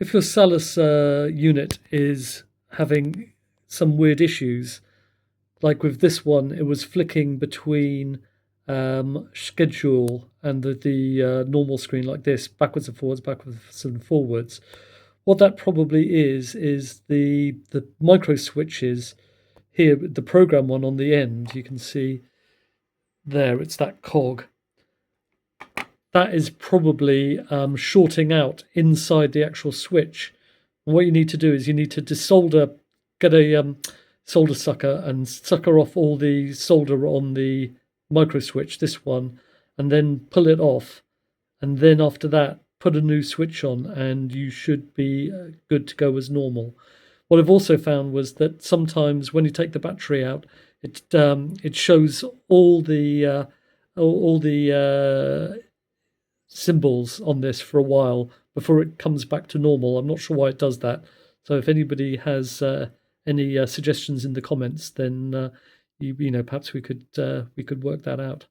if your Salus unit is having some weird issues, like with this one, it was flicking between schedule and the normal screen like this, backwards and forwards. What that probably is the micro switches here, the program one on the end. You can see there, it's that cog. That is probably shorting out inside the actual switch. And what you need to do is you need to desolder, get a solder sucker and sucker off all the solder on the micro switch, this one, and then pull it off. And then after that, put a new switch on and you should be good to go as normal. What I've also found was that sometimes when you take the battery out, it shows all the symbols on this for a while before it comes back to normal. I'm not sure why it does that. So if anybody has any suggestions in the comments, then you know, perhaps we could work that out.